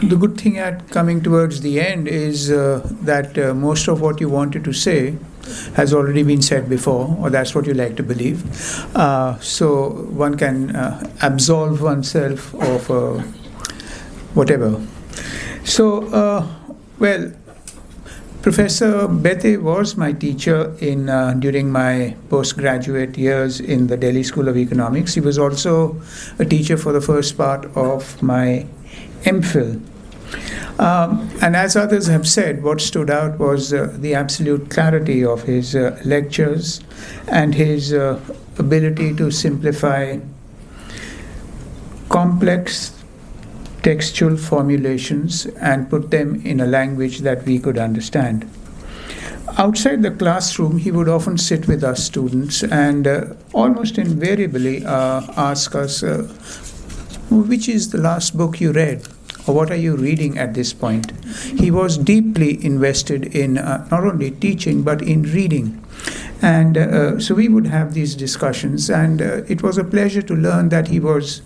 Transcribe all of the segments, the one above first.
The good thing at coming towards the end is that most of what you wanted to say has already been said before, or that's what you like to believe. So one can absolve oneself of whatever. So, well, Professor Béteille was my teacher during my postgraduate years in the Delhi School of Economics. He was also a teacher for the first part of my MPhil. And as others have said, what stood out was the absolute clarity of his lectures and his ability to simplify complex textual formulations and put them in a language that we could understand. Outside the classroom, he would often sit with us students and almost invariably ask us, which is the last book you read? Or what are you reading at this point? He was deeply invested in not only teaching, but in reading. And so we would have these discussions, and it was a pleasure to learn that he was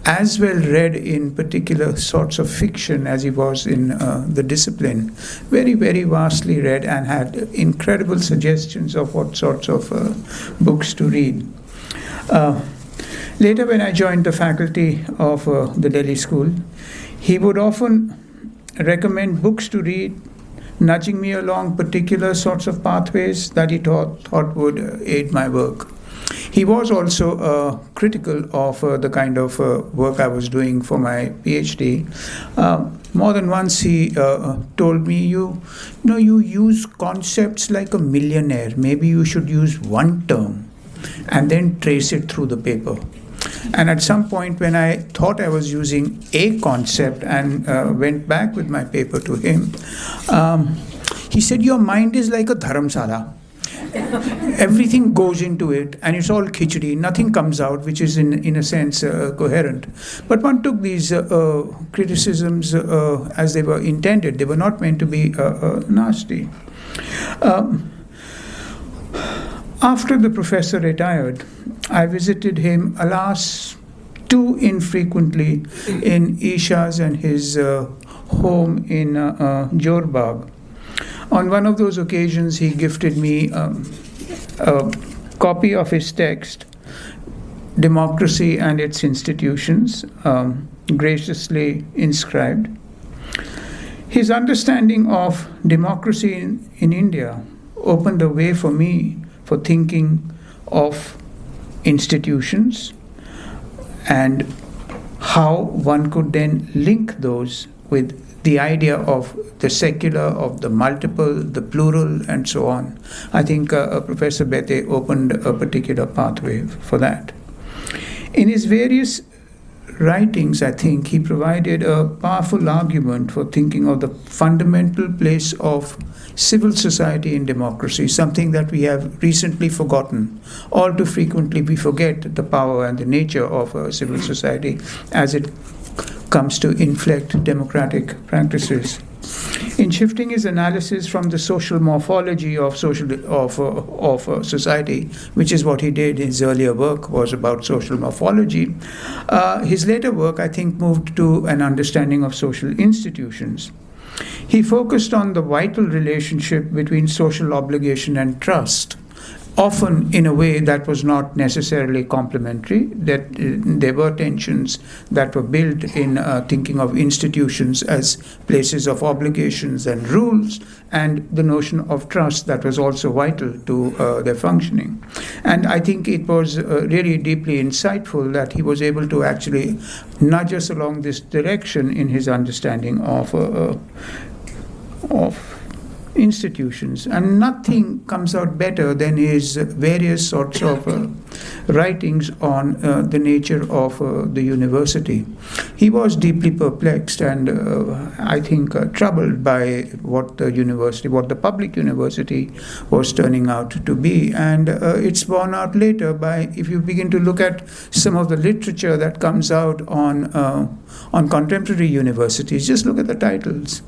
as well read in particular sorts of fiction as he was in the discipline. Very, very vastly read and had incredible suggestions of what sorts of books to read. Later, when I joined the faculty of the Delhi School, he would often recommend books to read, nudging me along particular sorts of pathways that he thought would aid my work. He was also critical of the kind of work I was doing for my PhD. More than once he told me, you use concepts like a millionaire. Maybe you should use one term and then trace it through the paper. And at some point when I thought I was using a concept and went back with my paper to him, he said, your mind is like a dharamsala. Everything goes into it and it's all khichdi. Nothing comes out which is in a sense coherent. But one took these criticisms as they were intended. They were not meant to be nasty. After the professor retired, I visited him, alas, too infrequently in Isha's and his home in Jodhka. On one of those occasions, he gifted me a copy of his text, Democracy and Its Institutions, graciously inscribed. His understanding of democracy in India opened a way for me for thinking of institutions and how one could then link those with the idea of the secular, of the multiple, the plural, and so on. I think Professor Béteille opened a particular pathway for that. In his various writings, I think he provided a powerful argument for thinking of the fundamental place of civil society in democracy, something that we have recently forgotten. All too frequently we forget the power and the nature of civil society as it comes to inflect democratic practices. In shifting his analysis from the social morphology of society, which is what he did, his earlier work was about social morphology, his later work, I think, moved to an understanding of social institutions. He focused on the vital relationship between social obligation and trust, often in a way that was not necessarily complementary, that there were tensions that were built in thinking of institutions as places of obligations and rules, and the notion of trust that was also vital to their functioning. And I think it was really deeply insightful that he was able to actually nudge us along this direction in his understanding of institutions, and nothing comes out better than his various sorts of writings on the nature of the university. He was deeply perplexed and I think troubled by what the public university was turning out to be, and it's borne out later by, if you begin to look at some of the literature that comes out on contemporary universities, just look at the titles.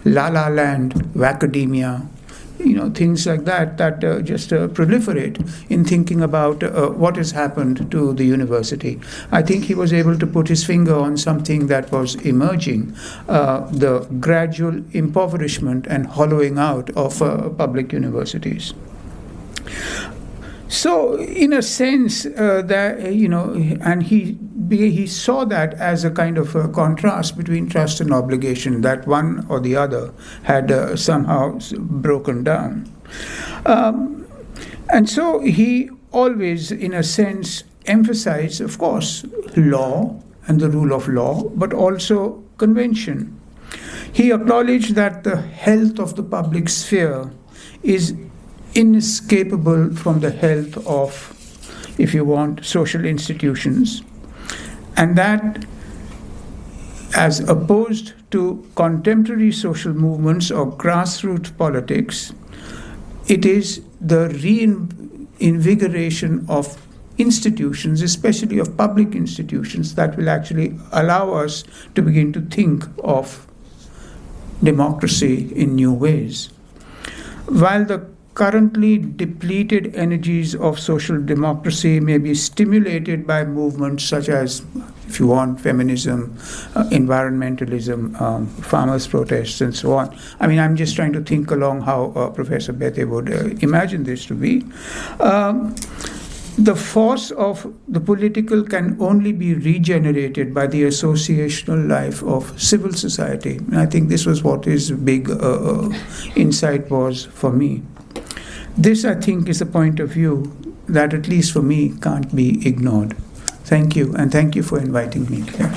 La La Land, Academia, things like that just proliferate in thinking about what has happened to the university. I think he was able to put his finger on something that was emerging, the gradual impoverishment and hollowing out of public universities. So, in a sense, and he saw that as a kind of a contrast between trust and obligation, that one or the other had somehow broken down. And so he always, in a sense, emphasized, of course, law and the rule of law, but also convention. He acknowledged that the health of the public sphere is inescapable from the health of, if you want, social institutions, and that as opposed to contemporary social movements or grassroots politics, it is the reinvigoration of institutions, especially of public institutions, that will actually allow us to begin to think of democracy in new ways. While the currently depleted energies of social democracy may be stimulated by movements such as, if you want, feminism, environmentalism, farmers' protests, and so on. I mean, I'm just trying to think along how Professor Béteille would imagine this to be. The force of the political can only be regenerated by the associational life of civil society. And I think this was what his big insight was for me. This, I think, is a point of view that, at least for me, can't be ignored. Thank you, and thank you for inviting me here.